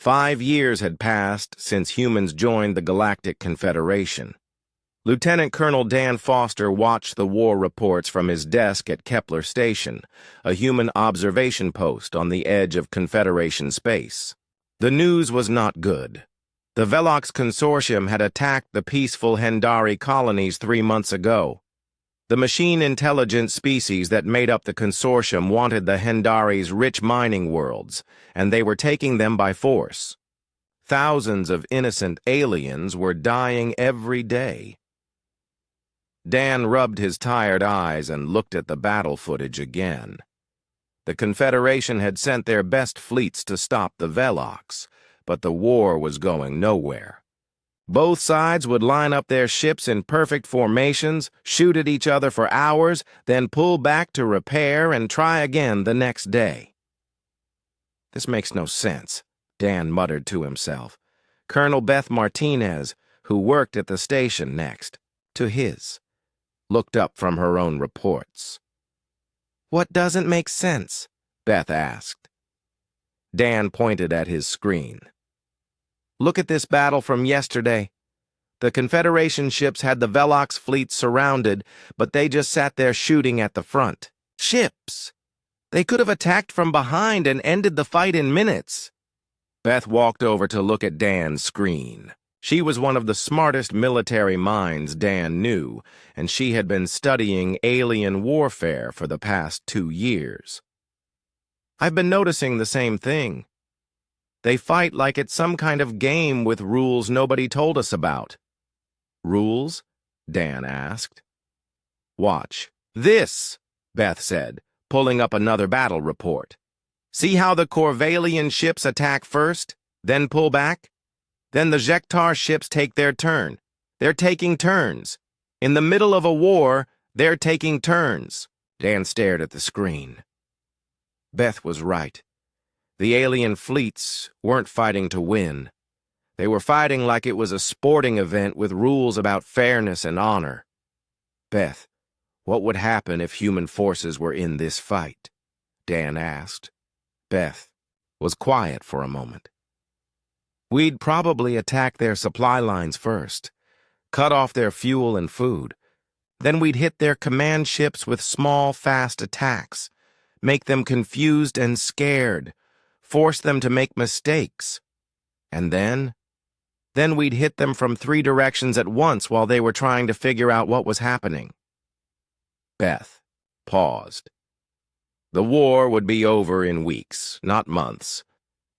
5 years had passed since humans joined the Galactic Confederation. Lieutenant Colonel Dan Foster watched the war reports from his desk at Kepler Station, a human observation post on the edge of Confederation space. The news was not good. The Velox Consortium had attacked the peaceful Hendari colonies 3 months ago. The machine intelligence species that made up the consortium wanted the Hendari's rich mining worlds, and they were taking them by force. Thousands of innocent aliens were dying every day. Dan rubbed his tired eyes and looked at the battle footage again. The Confederation had sent their best fleets to stop the Velox, but the war was going nowhere. Both sides would line up their ships in perfect formations, shoot at each other for hours, then pull back to repair and try again the next day. "This makes no sense," Dan muttered to himself. Colonel Beth Martinez, who worked at the station next to his, looked up from her own reports. "What doesn't make sense?" Beth asked. Dan pointed at his screen. "Look at this battle from yesterday. The Confederation ships had the Velox fleet surrounded, but they just sat there shooting at the front. Ships! They could have attacked from behind and ended the fight in minutes." Beth walked over to look at Dan's screen. She was one of the smartest military minds Dan knew, and she had been studying alien warfare for the past 2 years. "I've been noticing the same thing. They fight like it's some kind of game with rules nobody told us about." "Rules?" Dan asked. "Watch this," Beth said, pulling up another battle report. "See how the Corvalian ships attack first, then pull back? Then the Jektar ships take their turn. They're taking turns. In the middle of a war, they're taking turns." Dan stared at the screen. Beth was right. The alien fleets weren't fighting to win. They were fighting like it was a sporting event with rules about fairness and honor. "Beth, what would happen if human forces were in this fight?" Dan asked. Beth was quiet for a moment. "We'd probably attack their supply lines first, cut off their fuel and food. Then we'd hit their command ships with small, fast attacks, make them confused and scared, force them to make mistakes. And then we'd hit them from 3 directions at once while they were trying to figure out what was happening." Beth paused. The war would be over in weeks, not months.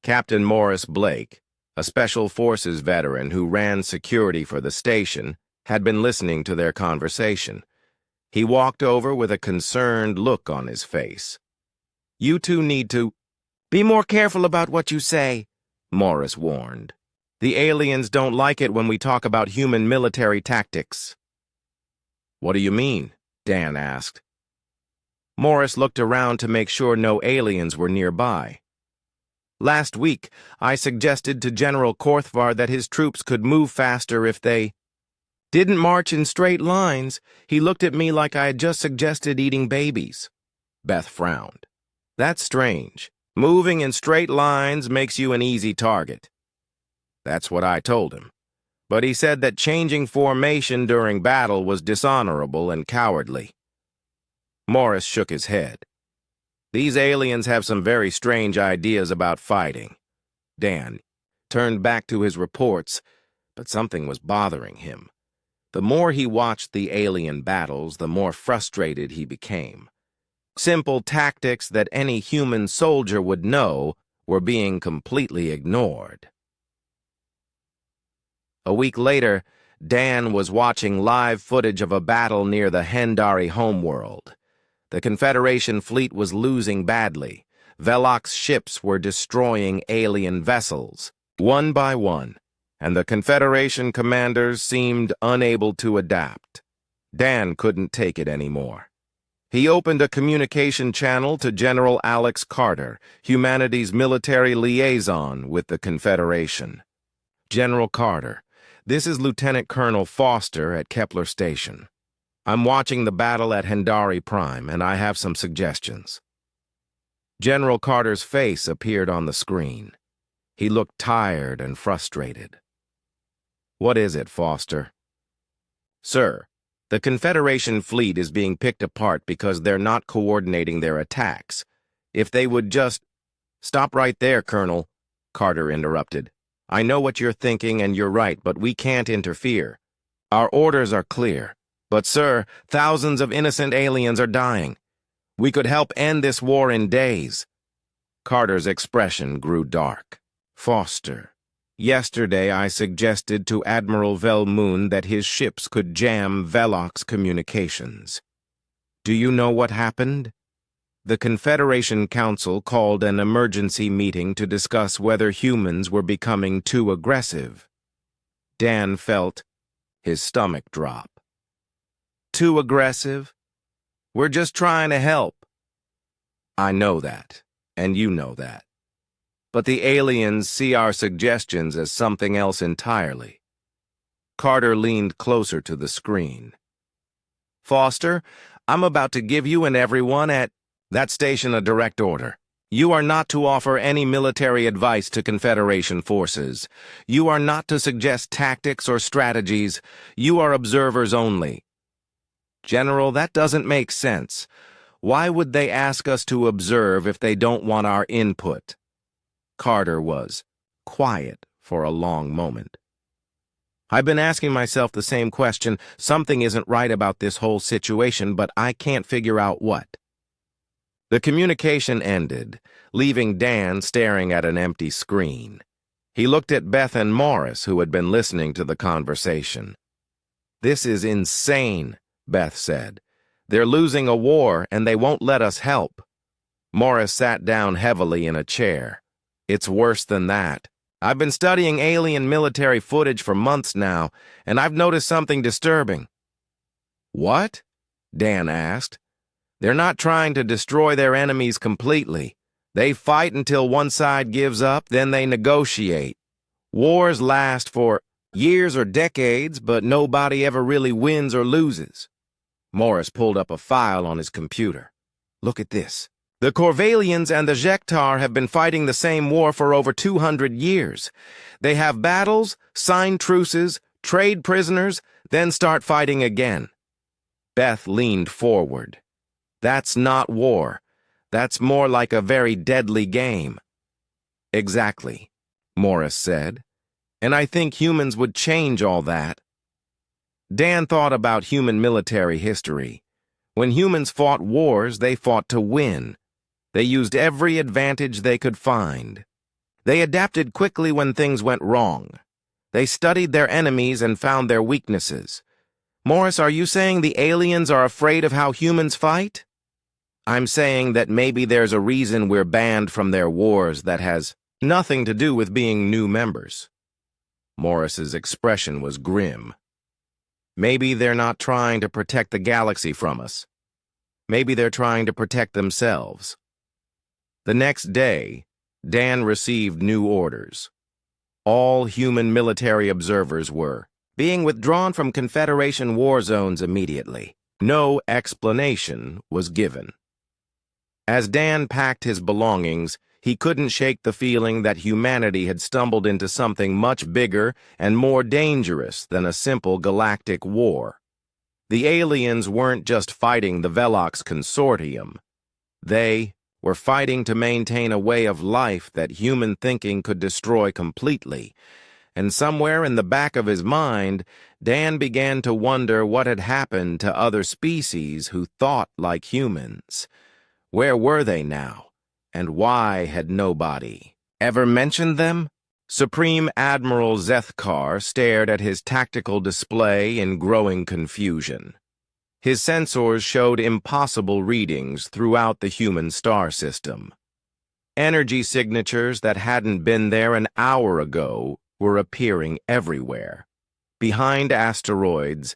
Captain Morris Blake, a Special Forces veteran who ran security for the station, had been listening to their conversation. He walked over with a concerned look on his face. "You two need to be more careful about what you say," Morris warned. "The aliens don't like it when we talk about human military tactics." "What do you mean?" Dan asked. Morris looked around to make sure no aliens were nearby. "Last week, I suggested to General Korthvar that his troops could move faster if they didn't march in straight lines. He looked at me like I had just suggested eating babies." Beth frowned. "That's strange. Moving in straight lines makes you an easy target." "That's what I told him. But he said that changing formation during battle was dishonorable and cowardly." Morris shook his head. "These aliens have some very strange ideas about fighting." Dan turned back to his reports, but something was bothering him. The more he watched the alien battles, the more frustrated he became. Simple tactics that any human soldier would know were being completely ignored. A week later, Dan was watching live footage of a battle near the Hendari homeworld. The Confederation fleet was losing badly. Velox ships were destroying alien vessels, one by one, and the Confederation commanders seemed unable to adapt. Dan couldn't take it anymore. He opened a communication channel to General Alex Carter, humanity's military liaison with the Confederation. "General Carter, this is Lieutenant Colonel Foster at Kepler Station. I'm watching the battle at Hendari Prime, and I have some suggestions." General Carter's face appeared on the screen. He looked tired and frustrated. "What is it, Foster?" "Sir, the Confederation fleet is being picked apart because they're not coordinating their attacks. If they would just—" "Stop right there, Colonel," Carter interrupted. "I know what you're thinking, and you're right, but we can't interfere. Our orders are clear. But, sir, thousands of innocent aliens are dying. We could help end this war in days." Carter's expression grew dark. "Foster, yesterday I suggested to Admiral Velmoon that his ships could jam Velox communications. Do you know what happened? The Confederation Council called an emergency meeting to discuss whether humans were becoming too aggressive." Dan felt his stomach drop. "Too aggressive? We're just trying to help." "I know that, and you know that. But the aliens see our suggestions as something else entirely." Carter leaned closer to the screen. "Foster, I'm about to give you and everyone at that station a direct order. You are not to offer any military advice to Confederation forces. You are not to suggest tactics or strategies. You are observers only." "General, that doesn't make sense. Why would they ask us to observe if they don't want our input?" Carter was quiet for a long moment. "I've been asking myself the same question. Something isn't right about this whole situation, but I can't figure out what." The communication ended, leaving Dan staring at an empty screen. He looked at Beth and Morris, who had been listening to the conversation. "This is insane," Beth said. "They're losing a war, and they won't let us help." Morris sat down heavily in a chair. "It's worse than that. I've been studying alien military footage for months now, and I've noticed something disturbing." "What?" Dan asked. "They're not trying to destroy their enemies completely. They fight until one side gives up, then they negotiate. Wars last for years or decades, but nobody ever really wins or loses." Morris pulled up a file on his computer. "Look at this. The Corvalians and the Jektar have been fighting the same war for over 200 years. They have battles, sign truces, trade prisoners, then start fighting again." Beth leaned forward. "That's not war. That's more like a very deadly game." "Exactly," Morris said. "And I think humans would change all that." Dan thought about human military history. When humans fought wars, they fought to win. They used every advantage they could find. They adapted quickly when things went wrong. They studied their enemies and found their weaknesses. Morris, are you saying the aliens are afraid of how humans fight? I'm saying that maybe there's a reason we're banned from their wars that has nothing to do with being new members. Morris's expression was grim. Maybe they're not trying to protect the galaxy from us. Maybe they're trying to protect themselves. The next day, Dan received new orders. All human military observers were being withdrawn from Confederation war zones immediately. No explanation was given. As Dan packed his belongings, he couldn't shake the feeling that humanity had stumbled into something much bigger and more dangerous than a simple galactic war. The aliens weren't just fighting the Velox Consortium. They were fighting to maintain a way of life that human thinking could destroy completely. And somewhere in the back of his mind, Dan began to wonder what had happened to other species who thought like humans. Where were they now? And why had nobody ever mentioned them? Supreme Admiral Zethkar stared at his tactical display in growing confusion. His sensors showed impossible readings throughout the human star system. Energy signatures that hadn't been there an hour ago were appearing everywhere. Behind asteroids,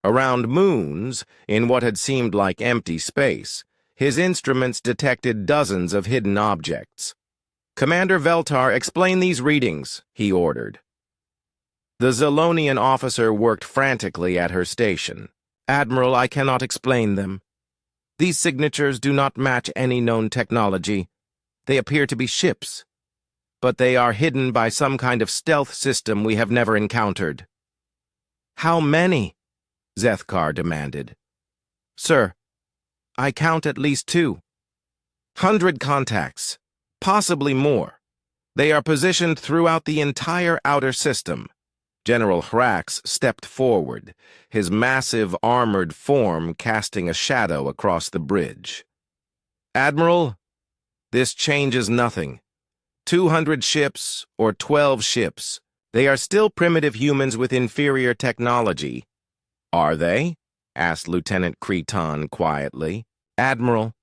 around moons, in what had seemed like empty space, his instruments detected dozens of hidden objects. "Commander Veltar, explain these readings," he ordered. The Zolonian officer worked frantically at her station. "Admiral, I cannot explain them. These signatures do not match any known technology. They appear to be ships." but they are hidden by some kind of stealth system we have never encountered." "How many?" Zethkar demanded. "Sir, I count at least 200 contacts, possibly more. They are positioned throughout the entire outer system." General Hrax stepped forward, his massive armored form casting a shadow across the bridge. "Admiral, this changes nothing. 200 ships or 12 ships, they are still primitive humans with inferior technology." "Are they?" asked Lieutenant Creton quietly. "Admiral,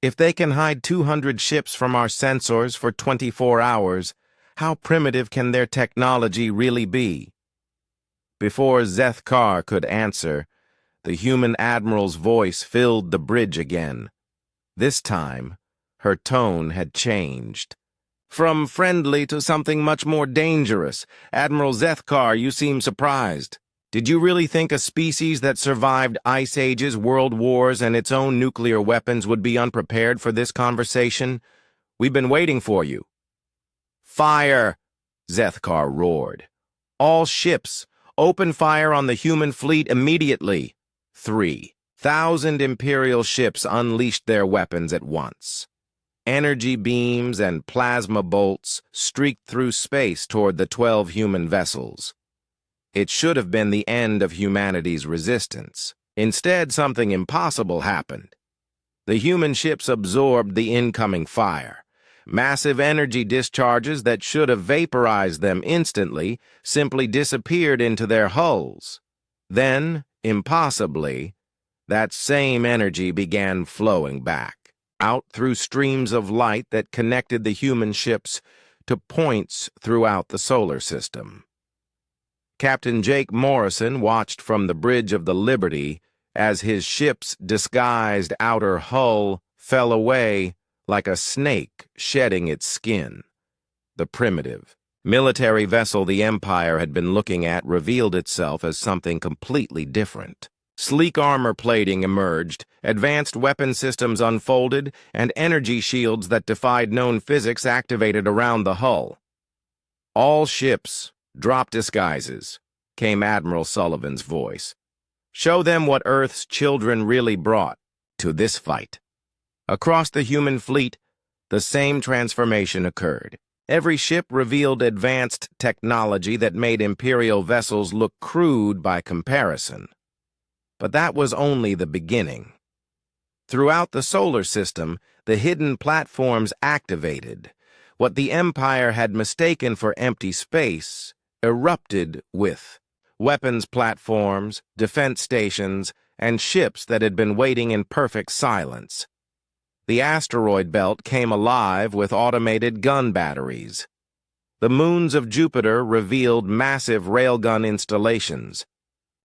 if they can hide 200 ships from our sensors for 24 hours, how primitive can their technology really be?" Before Zethkar could answer, the human admiral's voice filled the bridge again. This time, her tone had changed. "From friendly to something much more dangerous. Admiral Zethkar, you seem surprised. Did you really think a species that survived ice ages, world wars, and its own nuclear weapons would be unprepared for this conversation? We've been waiting for you." "Fire!" Zethkar roared. "All ships, open fire on the human fleet immediately." 3,000 Imperial ships unleashed their weapons at once. Energy beams and plasma bolts streaked through space toward the 12 human vessels. It should have been the end of humanity's resistance. Instead, something impossible happened. The human ships absorbed the incoming fire. Massive energy discharges that should have vaporized them instantly simply disappeared into their hulls. Then, impossibly, that same energy began flowing back, out through streams of light that connected the human ships to points throughout the solar system. Captain Jake Morrison watched from the bridge of the Liberty as his ship's disguised outer hull fell away like a snake shedding its skin. The primitive, military vessel the Empire had been looking at revealed itself as something completely different. Sleek armor plating emerged, advanced weapon systems unfolded, and energy shields that defied known physics activated around the hull. "All ships, drop disguises," came Admiral Sullivan's voice. "Show them what Earth's children really brought to this fight." Across the human fleet, the same transformation occurred. Every ship revealed advanced technology that made Imperial vessels look crude by comparison. But that was only the beginning. Throughout the solar system, the hidden platforms activated. What the Empire had mistaken for empty space erupted with weapons platforms, defense stations, and ships that had been waiting in perfect silence. The asteroid belt came alive with automated gun batteries. The moons of Jupiter revealed massive railgun installations.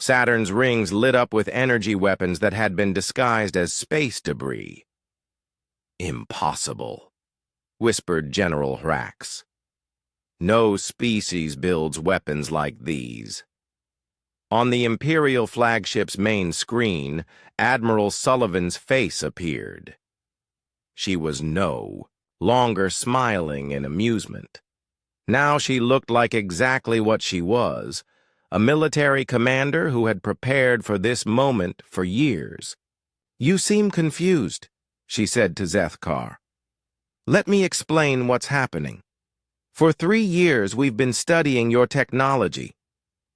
Saturn's rings lit up with energy weapons that had been disguised as space debris. "Impossible," whispered General Hrax. "No species builds weapons like these." On the Imperial flagship's main screen, Admiral Sullivan's face appeared. She was no longer smiling in amusement. Now she looked like exactly what she was, a military commander who had prepared for this moment for years. "You seem confused," she said to Zethkar. "Let me explain what's happening. For 3 years we've been studying your technology.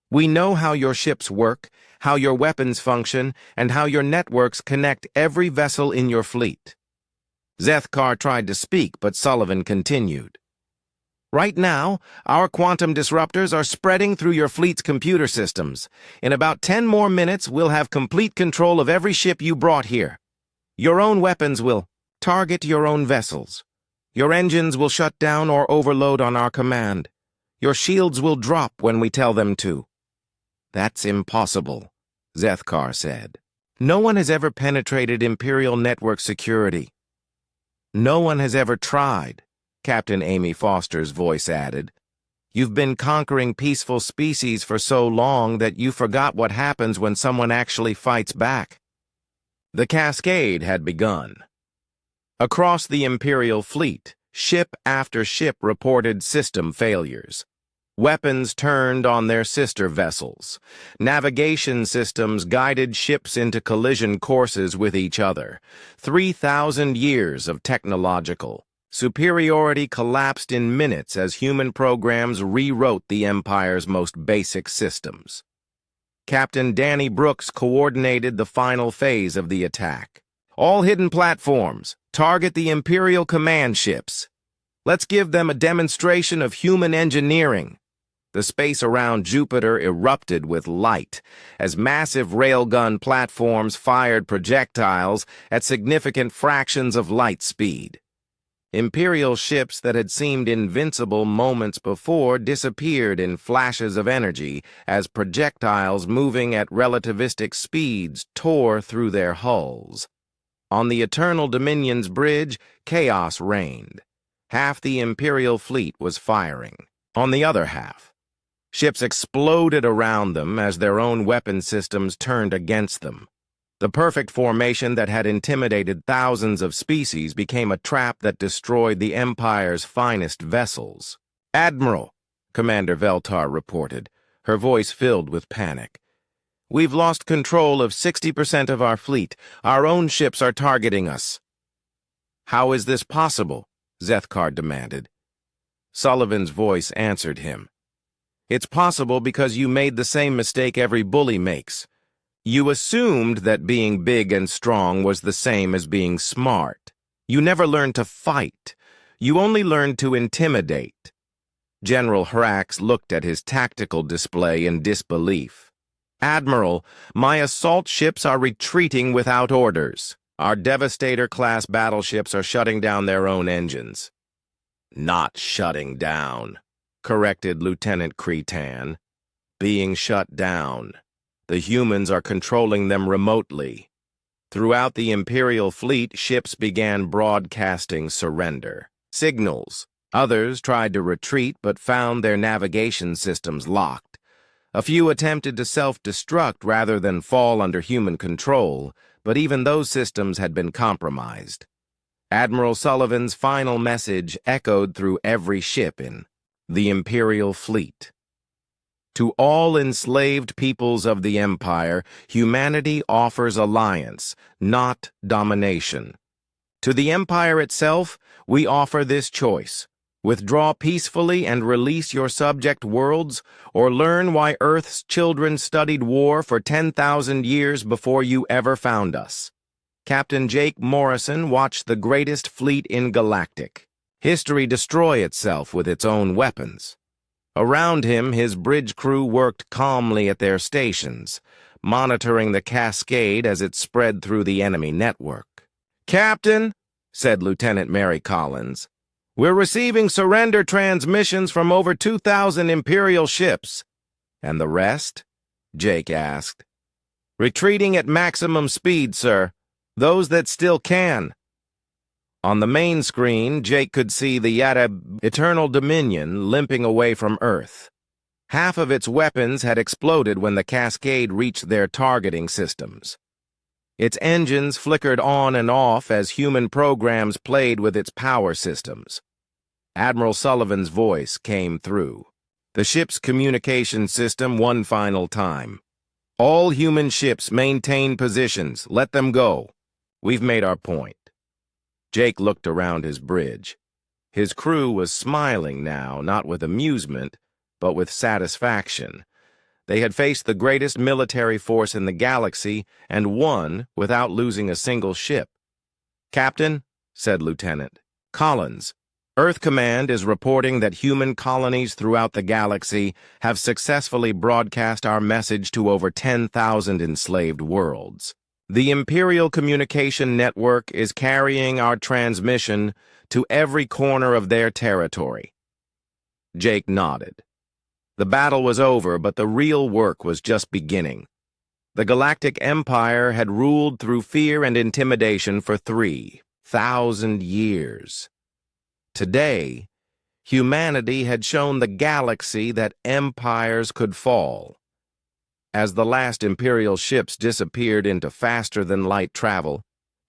We know how your ships work, how your weapons function, and how your networks connect every vessel in your fleet." Zethkar tried to speak, but Sullivan continued. "Right now, our quantum disruptors are spreading through your fleet's computer systems. In about 10 more minutes, we'll have complete control of every ship you brought here. Your own weapons will target your own vessels. Your engines will shut down or overload on our command. Your shields will drop when we tell them to." "That's impossible," Zethkar said. "No one has ever penetrated Imperial network security." "No one has ever tried," Captain Amy Foster's voice added. "You've been conquering peaceful species for so long that you forgot what happens when someone actually fights back." The cascade had begun. Across the Imperial fleet, Ship after ship reported system failures. Weapons turned on their sister vessels. Navigation systems guided ships into collision courses with each other. 3,000 years of technological superiority collapsed in minutes as human programs rewrote the Empire's most basic systems. Captain Danny Brooks coordinated the final phase of the attack. All hidden platforms, target the Imperial command ships. Let's give them a demonstration of human engineering. The space around Jupiter erupted with light as massive railgun platforms fired projectiles at significant fractions of light speed. Imperial ships that had seemed invincible moments before disappeared in flashes of energy as projectiles moving at relativistic speeds tore through their hulls. On the Eternal Dominion's bridge, chaos reigned. Half the Imperial fleet was firing. On the other half, ships exploded around them as their own weapon systems turned against them. The perfect formation that had intimidated thousands of species became a trap that destroyed the Empire's finest vessels. "Admiral," Commander Veltar reported, her voice filled with panic. "We've lost control of 60% of our fleet. Our own ships are targeting us." "How is this possible?" Zethkar demanded. Sullivan's voice answered him. "It's possible because you made the same mistake every bully makes. You assumed that being big and strong was the same as being smart. You never learned to fight. You only learned to intimidate." General Hrax looked at his tactical display in disbelief. "Admiral, my assault ships are retreating without orders. Our Devastator-class battleships are shutting down their own engines." "Not shutting down," corrected Lieutenant Cretan. "Being shut down. The humans are controlling them remotely." Throughout the Imperial fleet, ships began broadcasting surrender signals. Others tried to retreat but found their navigation systems locked. A few attempted to self-destruct rather than fall under human control, but even those systems had been compromised. Admiral Sullivan's final message echoed through every ship in the Imperial fleet. "To all enslaved peoples of the Empire, humanity offers alliance, not domination. To the Empire itself, we offer this choice: withdraw peacefully and release your subject worlds, or learn why Earth's children studied war for 10,000 years before you ever found us." Captain Jake Morrison watched the greatest fleet in Galactic history destroy itself with its own weapons. Around him, his bridge crew worked calmly at their stations, monitoring the cascade as it spread through the enemy network. "Captain," said Lieutenant Mary Collins, "we're receiving surrender transmissions from over 2,000 Imperial ships." "And the rest?" Jake asked. "Retreating at maximum speed, sir. Those that still can." On the main screen, Jake could see the Eternal Dominion limping away from Earth. Half of its weapons had exploded when the cascade reached their targeting systems. Its engines flickered on and off as human programs played with its power systems. Admiral Sullivan's voice came through the ship's communication system one final time. "All human ships maintain positions. Let them go. We've made our point." Jake looked around his bridge. His crew was smiling now, not with amusement, but with satisfaction. They had faced the greatest military force in the galaxy and won without losing a single ship. "Captain," said Lieutenant Collins, "Earth Command is reporting that human colonies throughout the galaxy have successfully broadcast our message to over 10,000 enslaved worlds. The Imperial Communication Network is carrying our transmission to every corner of their territory." Jake nodded. The battle was over, but the real work was just beginning. The Galactic Empire had ruled through fear and intimidation for 3,000 years. Today, humanity had shown the galaxy that empires could fall. As the last Imperial ships disappeared into faster-than-light travel,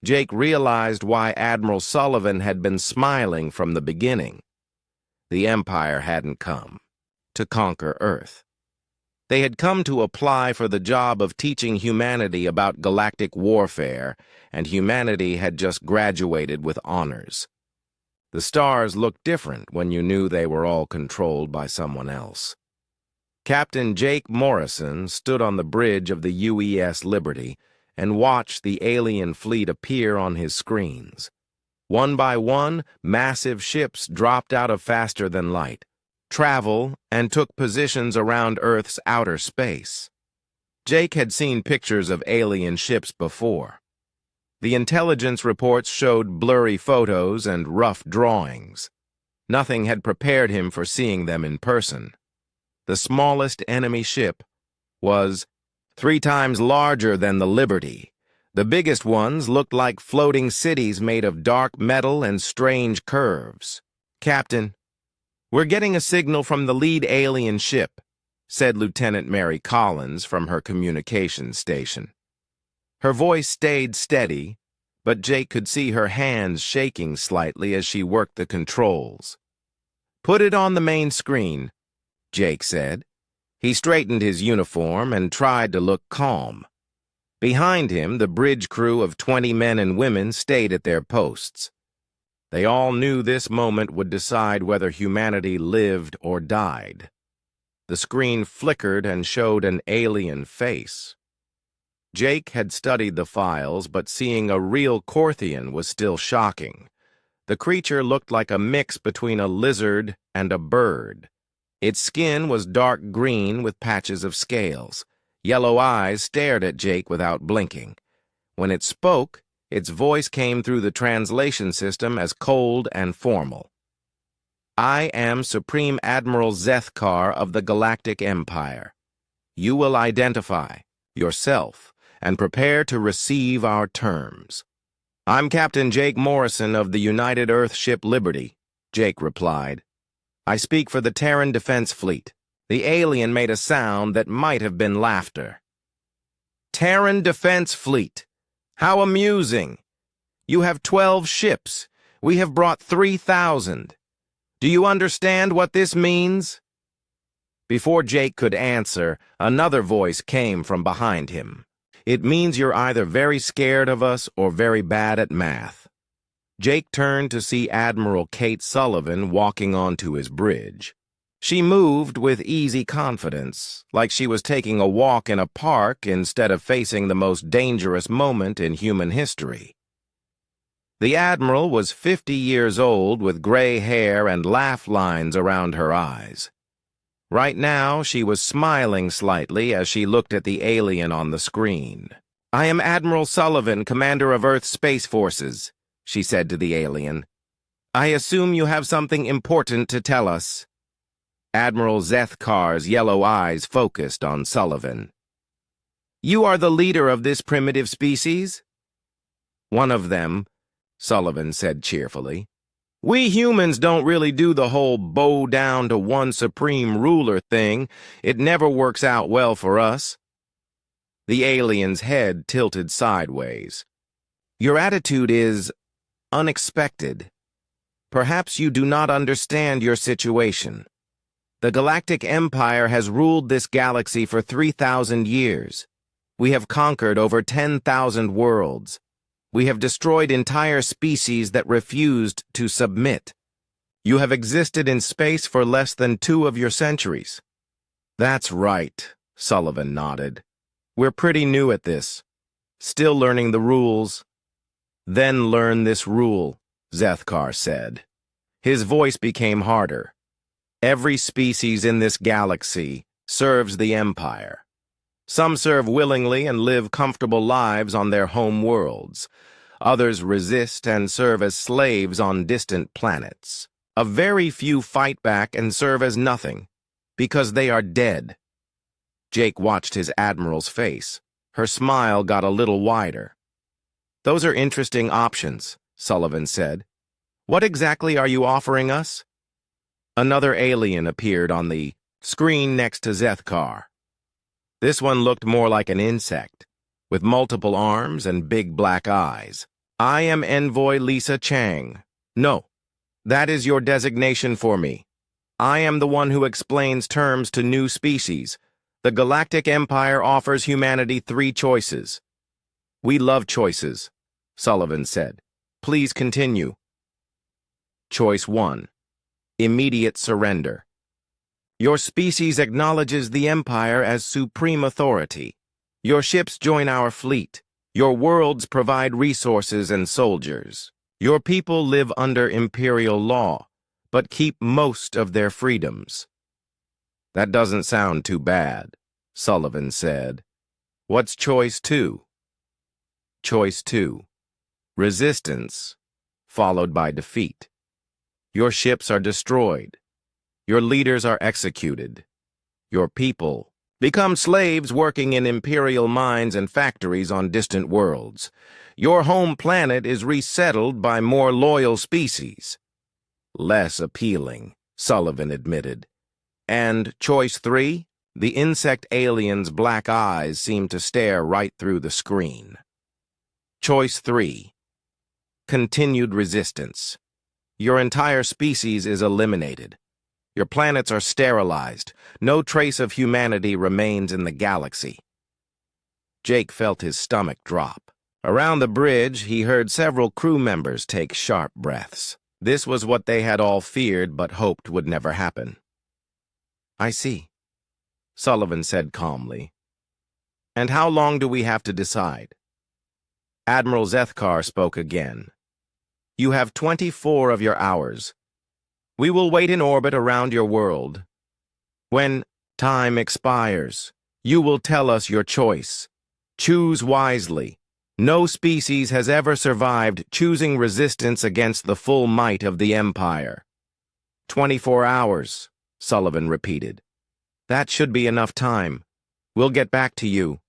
Jake realized why Admiral Sullivan had been smiling from the beginning. The Empire hadn't come to conquer Earth. They had come to apply for the job of teaching humanity about galactic warfare, and humanity had just graduated with honors. The stars looked different when you knew they were all controlled by someone else. Captain Jake Morrison stood on the bridge of the UES Liberty and watched the alien fleet appear on his screens. One by one, massive ships dropped out of faster-than-light, travel, and took positions around Earth's outer space. Jake had seen pictures of alien ships before. The intelligence reports showed blurry photos and rough drawings. Nothing had prepared him for seeing them in person. The smallest enemy ship was 3 times larger than the Liberty. The biggest ones looked like floating cities made of dark metal and strange curves. "Captain, we're getting a signal from the lead alien ship," said Lieutenant Mary Collins from her communications station. Her voice stayed steady, but Jake could see her hands shaking slightly as she worked the controls. "Put it on the main screen," Jake said. He straightened his uniform and tried to look calm. Behind him, the bridge crew of 20 men and women stayed at their posts. They all knew this moment would decide whether humanity lived or died. The screen flickered and showed an alien face. Jake had studied the files, but seeing a real Korthian was still shocking. The creature looked like a mix between a lizard and a bird. Its skin was dark green with patches of scales. Yellow eyes stared at Jake without blinking. When it spoke, its voice came through the translation system as cold and formal. "I am Supreme Admiral Zethkar of the Galactic Empire. You will identify yourself and prepare to receive our terms." "I'm Captain Jake Morrison of the United Earth ship Liberty," Jake replied. "I speak for the Terran Defense Fleet." The alien made a sound that might have been laughter. "Terran Defense Fleet. How amusing. You have 12 ships. We have brought 3,000. Do you understand what this means?" Before Jake could answer, another voice came from behind him. "It means you're either very scared of us or very bad at math." Jake turned to see Admiral Kate Sullivan walking onto his bridge. She moved with easy confidence, like she was taking a walk in a park instead of facing the most dangerous moment in human history. The Admiral was 50 years old with gray hair and laugh lines around her eyes. Right now, she was smiling slightly as she looked at the alien on the screen. "I am Admiral Sullivan, Commander of Earth's Space Forces," she said to the alien. "I assume you have something important to tell us." Admiral Zethkar's yellow eyes focused on Sullivan. "You are the leader of this primitive species?" "One of them," Sullivan said cheerfully. "We humans don't really do the whole bow down to one supreme ruler thing. It never works out well for us." The alien's head tilted sideways. "Your attitude is unexpected. Perhaps you do not understand your situation. The Galactic Empire has ruled this galaxy for 3,000 years. We have conquered over 10,000 worlds. We have destroyed entire species that refused to submit. You have existed in space for less than 2 of your centuries." "That's right," Sullivan nodded. "We're pretty new at this. Still learning the rules." "Then learn this rule," Zethkar said. His voice became harder. "Every species in this galaxy serves the Empire. Some serve willingly and live comfortable lives on their home worlds. Others resist and serve as slaves on distant planets. A very few fight back and serve as nothing, because they are dead." Jake watched his admiral's face. Her smile got a little wider. "Those are interesting options," Sullivan said. "What exactly are you offering us?" Another alien appeared on the screen next to Zethkar. This one looked more like an insect, with multiple arms and big black eyes. I am Envoy Lisa Chang. No, that is your designation for me. I am the one who explains terms to new species. The Galactic Empire offers humanity 3 choices. We love choices, Sullivan said. Please continue. Choice 1. Immediate surrender. Your species acknowledges the Empire as supreme authority. Your ships join our fleet. Your worlds provide resources and soldiers. Your people live under imperial law, but keep most of their freedoms. That doesn't sound too bad, Sullivan said. What's choice 2? Choice 2. Resistance, followed by defeat. Your ships are destroyed. Your leaders are executed. Your people become slaves working in imperial mines and factories on distant worlds. Your home planet is resettled by more loyal species. Less appealing, Sullivan admitted. And choice 3? The insect alien's black eyes seemed to stare right through the screen. Choice 3. Continued resistance. Your entire species is eliminated. Your planets are sterilized. No trace of humanity remains in the galaxy. Jake felt his stomach drop. Around the bridge, he heard several crew members take sharp breaths. This was what they had all feared but hoped would never happen. I see, Sullivan said calmly. And how long do we have to decide? Admiral Zethkar spoke again. You have 24 of your hours. We will wait in orbit around your world. When time expires, you will tell us your choice. Choose wisely. No species has ever survived choosing resistance against the full might of the Empire. 24 hours, Sullivan repeated. That should be enough time. We'll get back to you.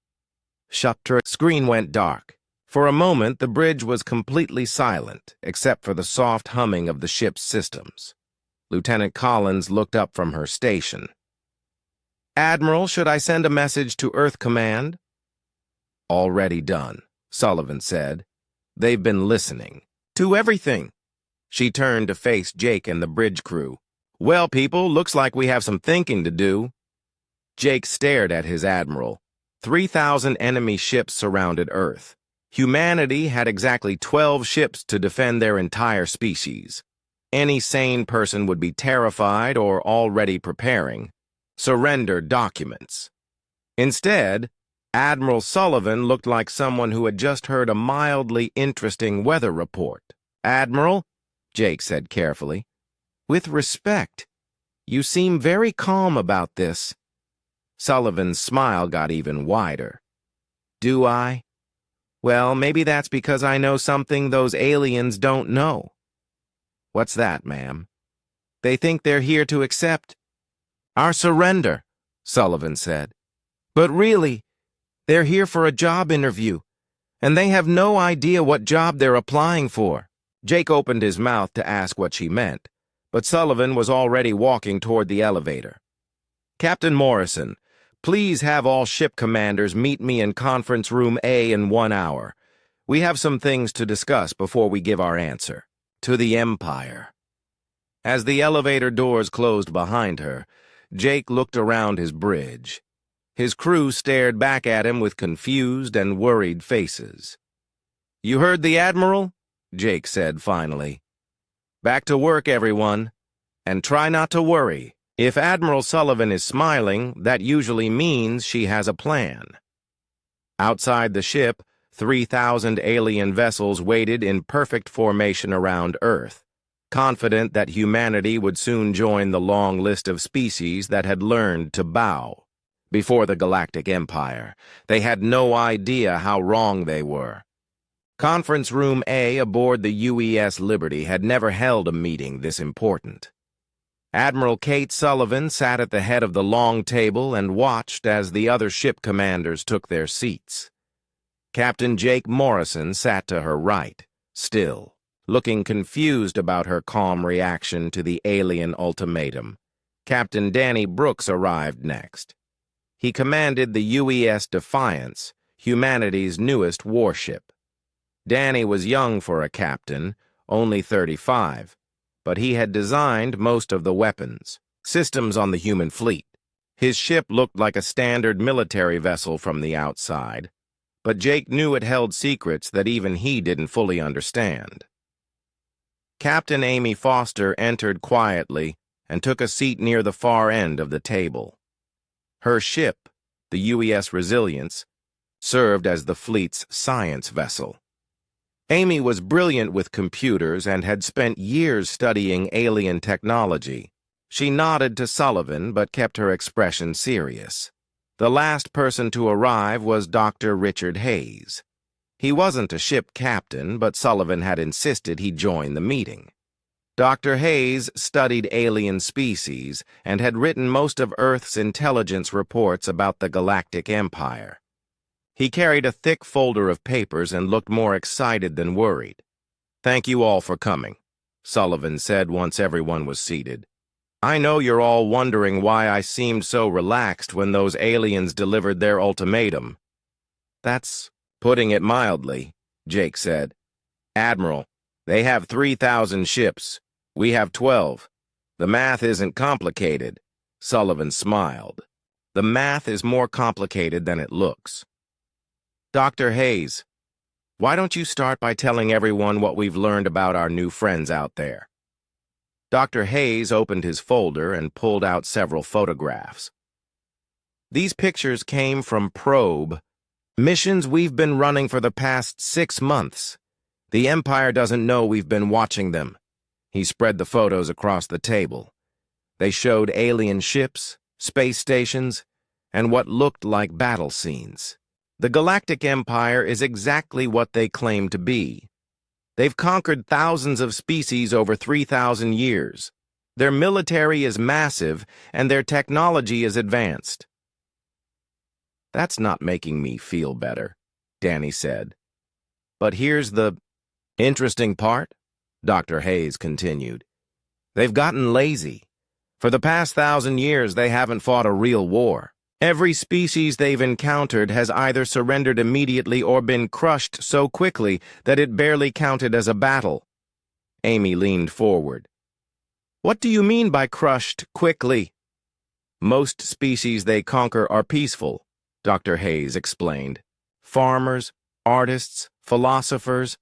Shuptra screen went dark. For a moment, the bridge was completely silent, except for the soft humming of the ship's systems. Lieutenant Collins looked up from her station. Admiral, should I send a message to Earth Command? Already done, Sullivan said. They've been listening. To everything. She turned to face Jake and the bridge crew. Well, people, looks like we have some thinking to do. Jake stared at his admiral. 3,000 enemy ships surrounded Earth. Humanity had exactly 12 ships to defend their entire species. Any sane person would be terrified or already preparing. Surrender documents. Instead, Admiral Sullivan looked like someone who had just heard a mildly interesting weather report. Admiral, Jake said carefully, with respect, you seem very calm about this. Sullivan's smile got even wider. Do I? Well, maybe that's because I know something those aliens don't know. What's that, ma'am? They think they're here to accept our surrender, Sullivan said. But really, they're here for a job interview, and they have no idea what job they're applying for. Jake opened his mouth to ask what she meant, but Sullivan was already walking toward the elevator. Captain Morrison, please have all ship commanders meet me in conference room A in 1 hour. We have some things to discuss before we give our answer. To the Empire. As the elevator doors closed behind her, Jake looked around his bridge. His crew stared back at him with confused and worried faces. You heard the Admiral? Jake said finally. Back to work, everyone. And try not to worry. If Admiral Sullivan is smiling, that usually means she has a plan. Outside the ship, 3,000 alien vessels waited in perfect formation around Earth, confident that humanity would soon join the long list of species that had learned to bow. Before the Galactic Empire, they had no idea how wrong they were. Conference Room A aboard the UES Liberty had never held a meeting this important. Admiral Kate Sullivan sat at the head of the long table and watched as the other ship commanders took their seats. Captain Jake Morrison sat to her right, still, looking confused about her calm reaction to the alien ultimatum. Captain Danny Brooks arrived next. He commanded the UES Defiance, humanity's newest warship. Danny was young for a captain, only 35, but he had designed most of the weapons, systems on the human fleet. His ship looked like a standard military vessel from the outside, but Jake knew it held secrets that even he didn't fully understand. Captain Amy Foster entered quietly and took a seat near the far end of the table. Her ship, the UES Resilience, served as the fleet's science vessel. Amy was brilliant with computers and had spent years studying alien technology. She nodded to Sullivan but kept her expression serious. The last person to arrive was Dr. Richard Hayes. He wasn't a ship captain, but Sullivan had insisted he join the meeting. Dr. Hayes studied alien species and had written most of Earth's intelligence reports about the Galactic Empire. He carried a thick folder of papers and looked more excited than worried. "Thank you all for coming," Sullivan said once everyone was seated. "I know you're all wondering why I seemed so relaxed when those aliens delivered their ultimatum." "That's putting it mildly," Jake said. "Admiral, they have 3,000 ships. We have 12. The math isn't complicated." Sullivan smiled. "The math is more complicated than it looks." "Dr. Hayes, why don't you start by telling everyone what we've learned about our new friends out there?" Dr. Hayes opened his folder and pulled out several photographs. "These pictures came from Probe, missions we've been running for the past 6 months. The Empire doesn't know we've been watching them." He spread the photos across the table. They showed alien ships, space stations, and what looked like battle scenes. The Galactic Empire is exactly what they claim to be. They've conquered thousands of species over 3,000 years. Their military is massive, and their technology is advanced. "That's not making me feel better," Danny said. "But here's the interesting part," Dr. Hayes continued. "They've gotten lazy. For the past 1,000 years, they haven't fought a real war. Every species they've encountered has either surrendered immediately or been crushed so quickly that it barely counted as a battle." Amy leaned forward. "What do you mean by crushed quickly?" "Most species they conquer are peaceful," Dr. Hayes explained. "Farmers, artists, philosophers,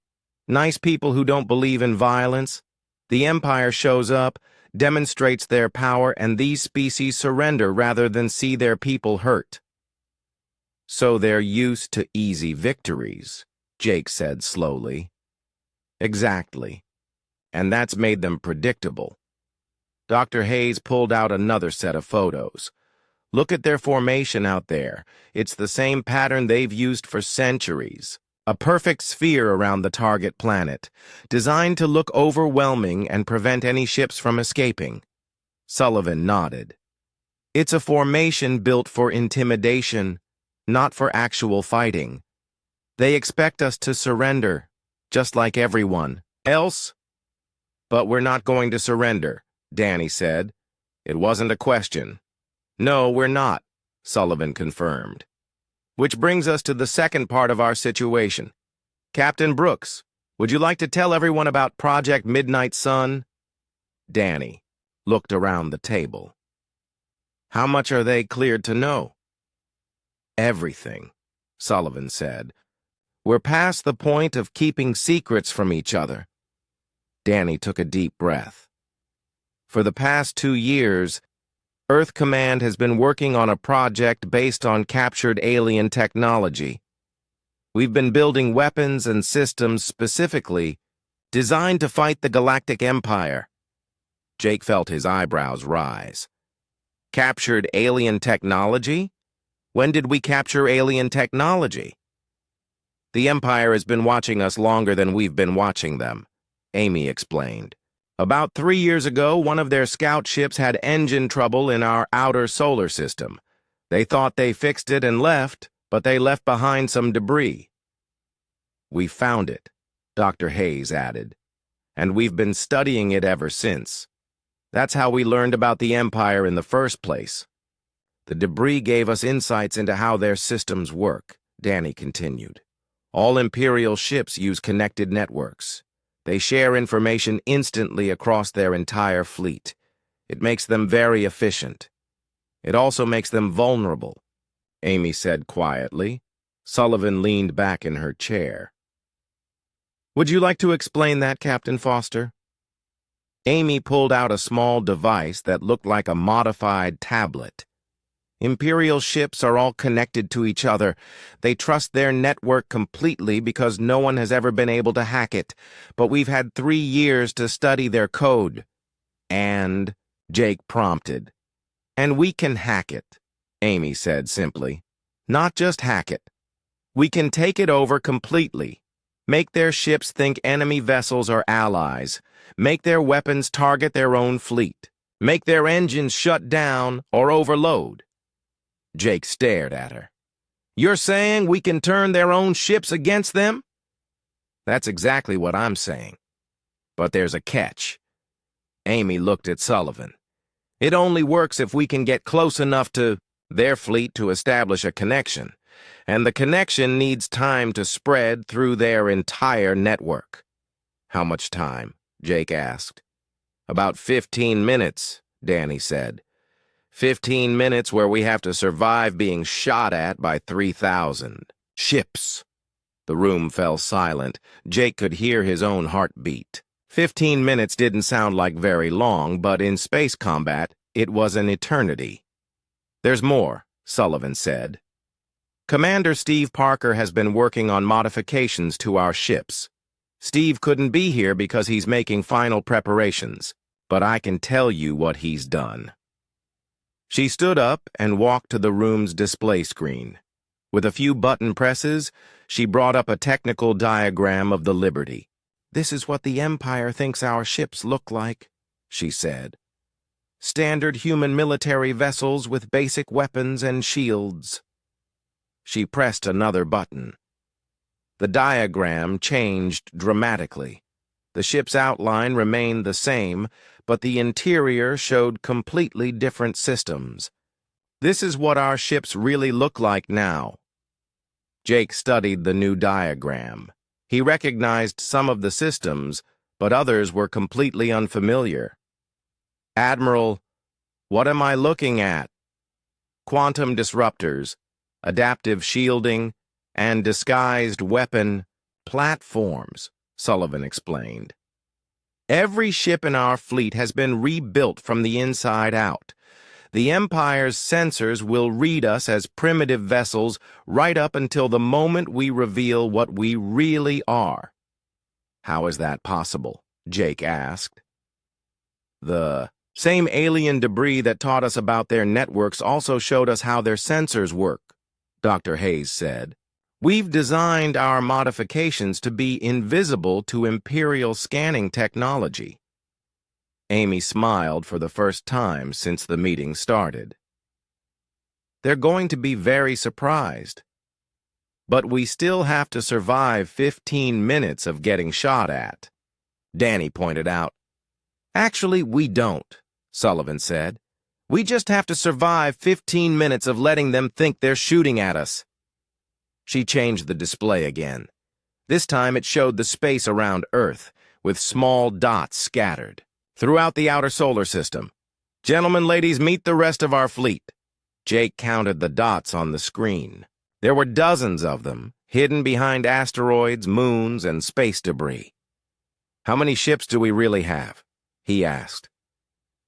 nice people who don't believe in violence. The Empire shows up, demonstrates their power, and these species surrender rather than see their people hurt." "So they're used to easy victories," Jake said slowly. "Exactly. And that's made them predictable." Dr. Hayes pulled out another set of photos. "Look at their formation out there. It's the same pattern they've used for centuries. A perfect sphere around the target planet, designed to look overwhelming and prevent any ships from escaping." Sullivan nodded. "It's a formation built for intimidation, not for actual fighting. They expect us to surrender, just like everyone else." "But we're not going to surrender," Danny said. "It wasn't a question." "No, we're not," Sullivan confirmed. "Which brings us to the second part of our situation. Captain Brooks, would you like to tell everyone about Project Midnight Sun?" Danny looked around the table. "How much are they cleared to know?" "Everything," Sullivan said. "We're past the point of keeping secrets from each other." Danny took a deep breath. "For the past 2 years, Earth Command has been working on a project based on captured alien technology. We've been building weapons and systems specifically designed to fight the Galactic Empire." Jake felt his eyebrows rise. "Captured alien technology? When did we capture alien technology?" "The Empire has been watching us longer than we've been watching them," Amy explained. "About 3 years ago, one of their scout ships had engine trouble in our outer solar system. They thought they fixed it and left, but they left behind some debris." "We found it," Dr. Hayes added, "and we've been studying it ever since. That's how we learned about the Empire in the first place. The debris gave us insights into how their systems work," Danny continued. All Imperial ships use connected networks. They share information instantly across their entire fleet. It makes them very efficient. It also makes them vulnerable, Amy said quietly. Sullivan leaned back in her chair. Would you like to explain that, Captain Foster? Amy pulled out a small device that looked like a modified tablet. Imperial ships are all connected to each other. They trust their network completely because no one has ever been able to hack it. But we've had 3 years to study their code. And, Jake prompted. And we can hack it, Amy said simply. Not just hack it. We can take it over completely. Make their ships think enemy vessels are allies. Make their weapons target their own fleet. Make their engines shut down or overload. Jake stared at her. You're saying we can turn their own ships against them? That's exactly what I'm saying. But there's a catch. Amy looked at Sullivan. It only works if we can get close enough to their fleet to establish a connection. And the connection needs time to spread through their entire network. How much time? Jake asked. About 15 minutes, Danny said. 15 minutes where we have to survive being shot at by 3,000 ships. The room fell silent. Jake could hear his own heartbeat. 15 minutes didn't sound like very long, but in space combat, it was an eternity. There's more, Sullivan said. Commander Steve Parker has been working on modifications to our ships. Steve couldn't be here because he's making final preparations, but I can tell you what he's done. She stood up and walked to the room's display screen. With a few button presses, she brought up a technical diagram of the Liberty. This is what the Empire thinks our ships look like, she said. Standard human military vessels with basic weapons and shields. She pressed another button. The diagram changed dramatically. The ship's outline remained the same, but the interior showed completely different systems. This is what our ships really look like now. Jake studied the new diagram. He recognized some of the systems, but others were completely unfamiliar. Admiral, what am I looking at? Quantum disruptors, adaptive shielding, and disguised weapon platforms, Sullivan explained. Every ship in our fleet has been rebuilt from the inside out. The Empire's sensors will read us as primitive vessels right up until the moment we reveal what we really are. How is that possible? Jake asked. The same alien debris that taught us about their networks also showed us how their sensors work, Dr. Hayes said. We've designed our modifications to be invisible to Imperial scanning technology. Amy smiled for the first time since the meeting started. They're going to be very surprised. But we still have to survive 15 minutes of getting shot at, Danny pointed out. Actually, we don't, Sullivan said. We just have to survive 15 minutes of letting them think they're shooting at us. She changed the display again. This time it showed the space around Earth, with small dots scattered throughout the outer solar system. Gentlemen, ladies, meet the rest of our fleet. Jake counted the dots on the screen. There were dozens of them, hidden behind asteroids, moons, and space debris. How many ships do we really have? He asked.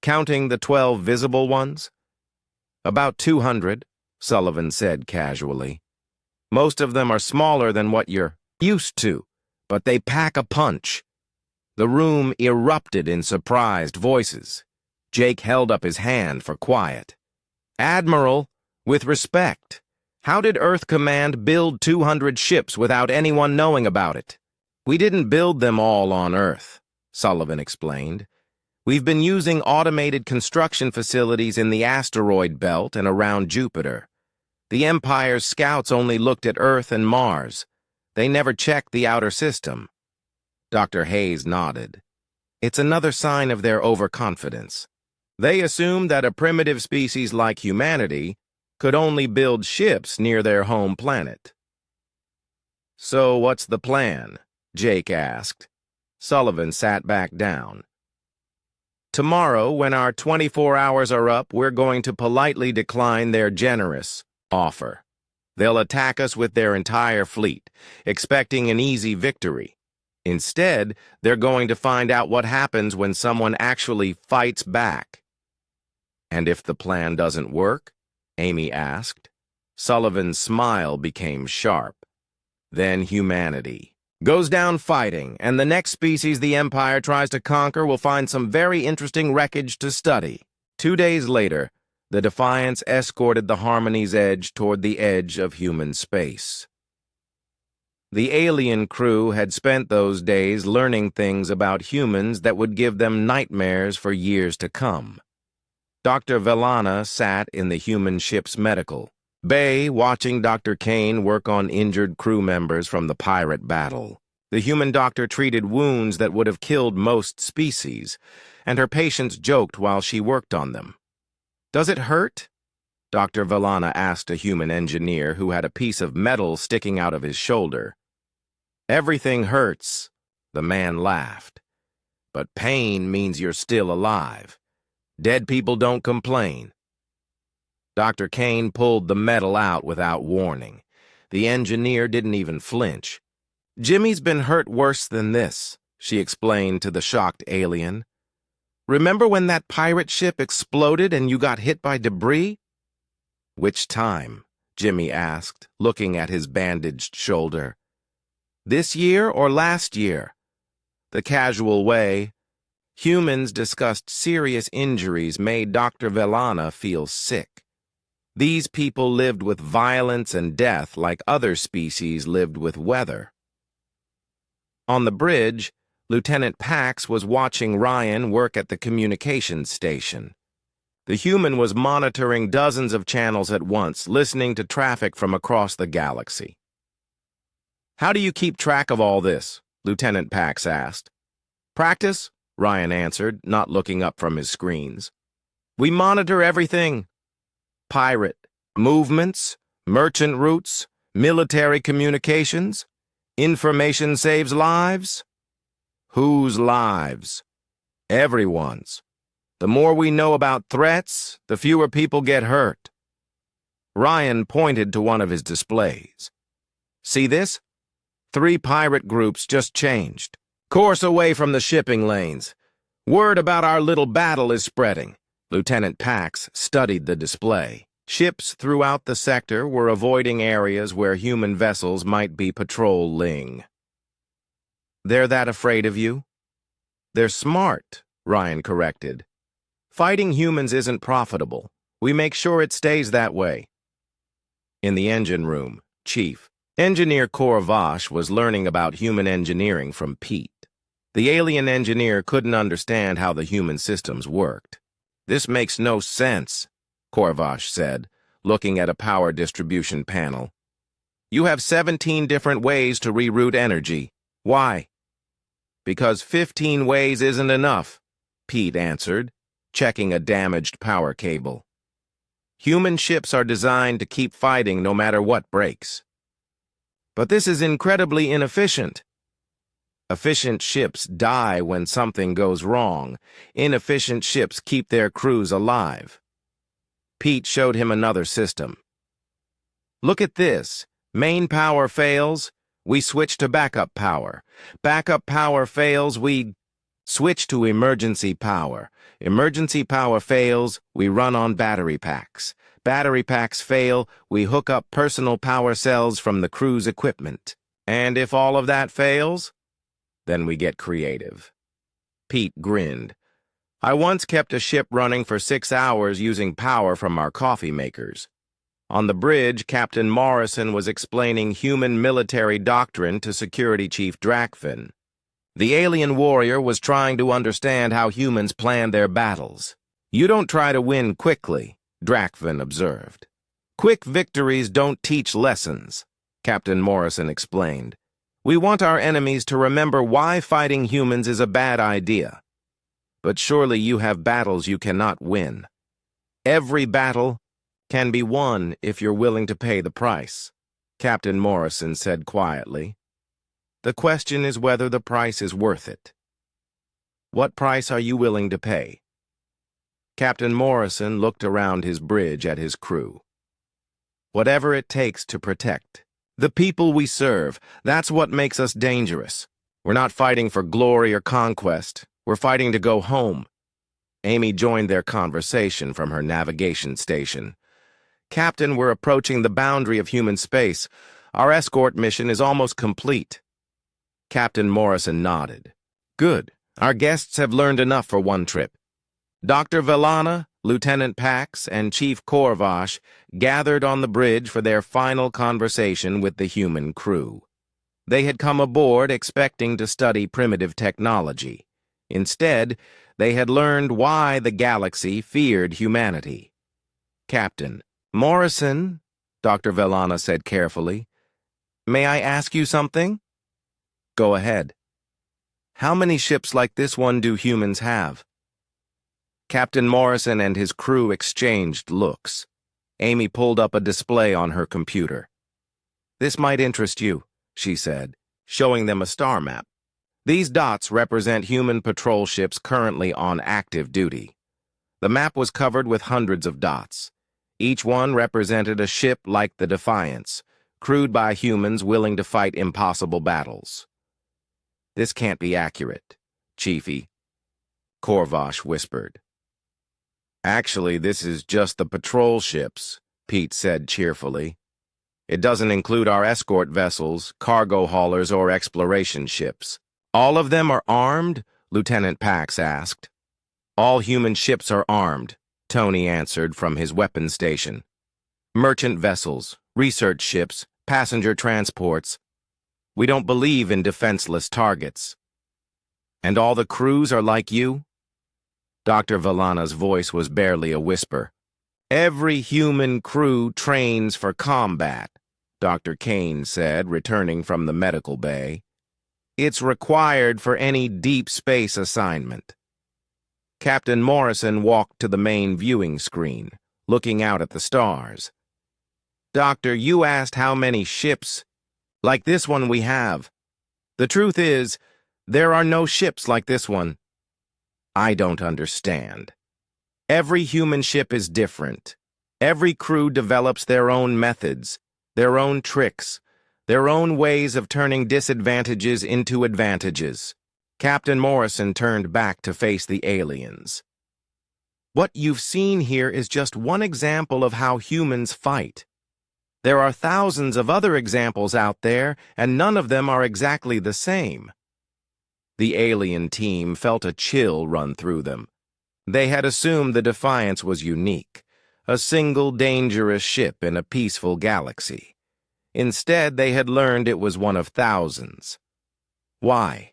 Counting the 12 visible ones? About 200, Sullivan said casually. Most of them are smaller than what you're used to, but they pack a punch. The room erupted in surprised voices. Jake held up his hand for quiet. Admiral, with respect, how did Earth Command build 200 ships without anyone knowing about it? We didn't build them all on Earth, Sullivan explained. We've been using automated construction facilities in the asteroid belt and around Jupiter. The Empire's scouts only looked at Earth and Mars. They never checked the outer system. Dr. Hayes nodded. It's another sign of their overconfidence. They assumed that a primitive species like humanity could only build ships near their home planet. "So what's the plan?" Jake asked. Sullivan sat back down. "Tomorrow, when our 24 hours are up, we're going to politely decline their generous offer. They'll attack us with their entire fleet, expecting an easy victory. Instead, they're going to find out what happens when someone actually fights back." "And if the plan doesn't work?" Amy asked. Sullivan's smile became sharp. "Then humanity goes down fighting, and the next species the Empire tries to conquer will find some very interesting wreckage to study." 2 days later, the Defiance escorted the Harmony's Edge toward the edge of human space. The alien crew had spent those days learning things about humans that would give them nightmares for years to come. Dr. Vellana sat in the human ship's medical bay, watching Dr. Kane work on injured crew members from the pirate battle. The human doctor treated wounds that would have killed most species, and her patients joked while she worked on them. "Does it hurt?" Dr. Vellana asked a human engineer who had a piece of metal sticking out of his shoulder. "Everything hurts," the man laughed. "But pain means you're still alive. Dead people don't complain." Dr. Kane pulled the metal out without warning. The engineer didn't even flinch. "Jimmy's been hurt worse than this," she explained to the shocked alien. "Remember when that pirate ship exploded and you got hit by debris?" "Which time?" Jimmy asked, looking at his bandaged shoulder. "This year or last year?" The casual way humans discussed serious injuries made Dr. Vellana feel sick. These people lived with violence and death like other species lived with weather. On the bridge, Lieutenant Pax was watching Ryan work at the communications station. The human was monitoring dozens of channels at once, listening to traffic from across the galaxy. "How do you keep track of all this?" Lieutenant Pax asked. "Practice," Ryan answered, not looking up from his screens. "We monitor everything. Pirate movements, merchant routes, military communications. Information saves lives." "Whose lives?" "Everyone's. The more we know about threats, the fewer people get hurt." Ryan pointed to one of his displays. "See this? 3 pirate groups just changed. Course away from the shipping lanes. Word about our little battle is spreading." Lieutenant Pax studied the display. Ships throughout the sector were avoiding areas where human vessels might be patrolling. "They're that afraid of you?" "They're smart," Ryan corrected. "Fighting humans isn't profitable. We make sure it stays that way." In the engine room, Chief Engineer Korvash was learning about human engineering from Pete. The alien engineer couldn't understand how the human systems worked. "This makes no sense," Korvash said, looking at a power distribution panel. "You have 17 different ways to reroute energy. Why?" "Because 15 ways isn't enough," Pete answered, checking a damaged power cable. "Human ships are designed to keep fighting no matter what breaks." "But this is incredibly inefficient." "Efficient ships die when something goes wrong. Inefficient ships keep their crews alive." Pete showed him another system. "Look at this. Main power fails, we switch to backup power. Backup power fails, we switch to emergency power. Emergency power fails, we run on battery packs. Battery packs fail, we hook up personal power cells from the crew's equipment. And if all of that fails, then we get creative." Pete grinned. "I once kept a ship running for 6 hours using power from our coffee makers." On the bridge, Captain Morrison was explaining human military doctrine to Security Chief Drakfin. The alien warrior was trying to understand how humans plan their battles. "You don't try to win quickly," Drakfin observed. "Quick victories don't teach lessons," Captain Morrison explained. "We want our enemies to remember why fighting humans is a bad idea. But surely you have battles you cannot win. Every battle can be won if you're willing to pay the price." Captain Morrison said quietly. The question is whether the price is worth it. What price are you willing to pay? Captain Morrison looked around his bridge at his crew. Whatever it takes to protect. The people we serve, that's what makes us dangerous. We're not fighting for glory or conquest. We're fighting to go home. Amy joined their conversation from her navigation station. Captain, we're approaching the boundary of human space. Our escort mission is almost complete. Captain Morrison nodded. Good. Our guests have learned enough for one trip. Dr. Vellana, Lieutenant Pax, and Chief Korvash gathered on the bridge for their final conversation with the human crew. They had come aboard expecting to study primitive technology. Instead, they had learned why the galaxy feared humanity. Captain Morrison, Dr. Vellana said carefully, may I ask you something? Go ahead. How many ships like this one do humans have? Captain Morrison and his crew exchanged looks. Amy pulled up a display on her computer. This might interest you, she said, showing them a star map. These dots represent human patrol ships currently on active duty. The map was covered with hundreds of dots. Each one represented a ship like the Defiance, crewed by humans willing to fight impossible battles. This can't be accurate, Chiefy, Korvash whispered. Actually, this is just the patrol ships, Pete said cheerfully. It doesn't include our escort vessels, cargo haulers, or exploration ships. All of them are armed? Lieutenant Pax asked. All human ships are armed, Tony answered from his weapons station. Merchant vessels, research ships, passenger transports. We don't believe in defenseless targets. And all the crews are like you? Dr. Vellana's voice was barely a whisper. Every human crew trains for combat, Dr. Kane said, returning from the medical bay. It's required for any deep space assignment. Captain Morrison walked to the main viewing screen, looking out at the stars. Doctor, you asked how many ships like this one we have. The truth is, there are no ships like this one. I don't understand. Every human ship is different. Every crew develops their own methods, their own tricks, their own ways of turning disadvantages into advantages. Captain Morrison turned back to face the aliens. What you've seen here is just one example of how humans fight. There are thousands of other examples out there, and none of them are exactly the same. The alien team felt a chill run through them. They had assumed the Defiance was unique, a single dangerous ship in a peaceful galaxy. Instead, they had learned it was one of thousands. Why?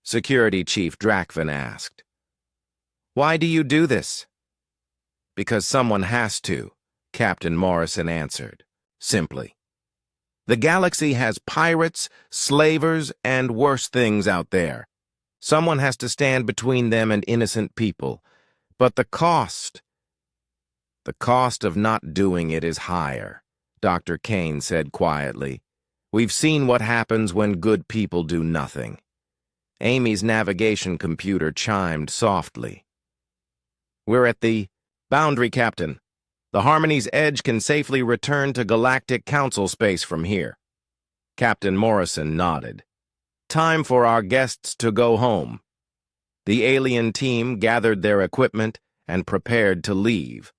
Security Chief Drakvin asked. Why do you do this? Because someone has to, Captain Morrison answered, simply. The galaxy has pirates, slavers, and worse things out there. Someone has to stand between them and innocent people. But the cost of not doing it is higher, Dr. Kane said quietly. We've seen what happens when good people do nothing. Amy's navigation computer chimed softly. We're at the boundary, Captain. The Harmony's Edge can safely return to Galactic Council space from here. Captain Morrison nodded. Time for our guests to go home. The alien team gathered their equipment and prepared to leave.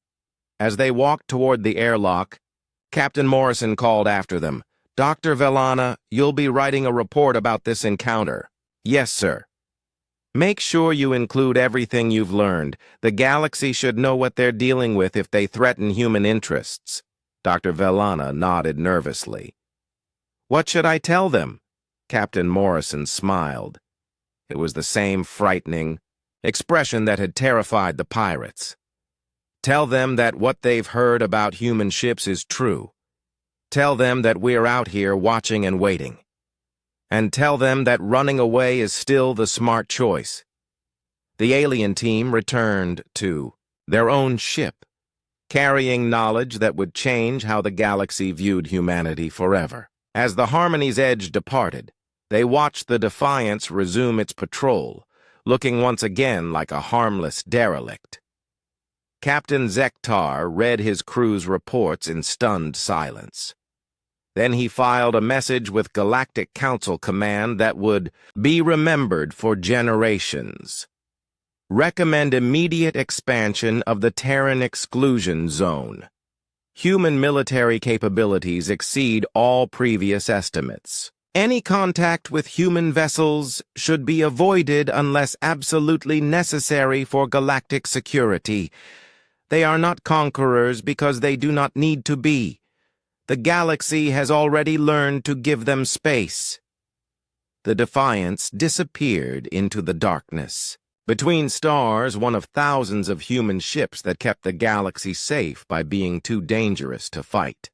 As they walked toward the airlock, Captain Morrison called after them, Dr. Vellana, you'll be writing a report about this encounter. Yes, sir. Make sure you include everything you've learned. The galaxy should know what they're dealing with if they threaten human interests. Dr. Vellana nodded nervously. What should I tell them? Captain Morrison smiled. It was the same frightening expression that had terrified the pirates. Tell them that what they've heard about human ships is true. Tell them that we're out here watching and waiting. And tell them that running away is still the smart choice. The alien team returned to their own ship. carrying knowledge that would change how the galaxy viewed humanity forever. As the Harmony's Edge departed, they watched the Defiance resume its patrol, looking once again like a harmless derelict. Captain Zektar read his crew's reports in stunned silence. Then he filed a message with Galactic Council Command that would be remembered for generations. Recommend immediate expansion of the Terran Exclusion Zone. Human military capabilities exceed all previous estimates. Any contact with human vessels should be avoided unless absolutely necessary for galactic security. They are not conquerors because they do not need to be. The galaxy has already learned to give them space. The Defiance disappeared into the darkness. Between stars, one of thousands of human ships that kept the galaxy safe by being too dangerous to fight.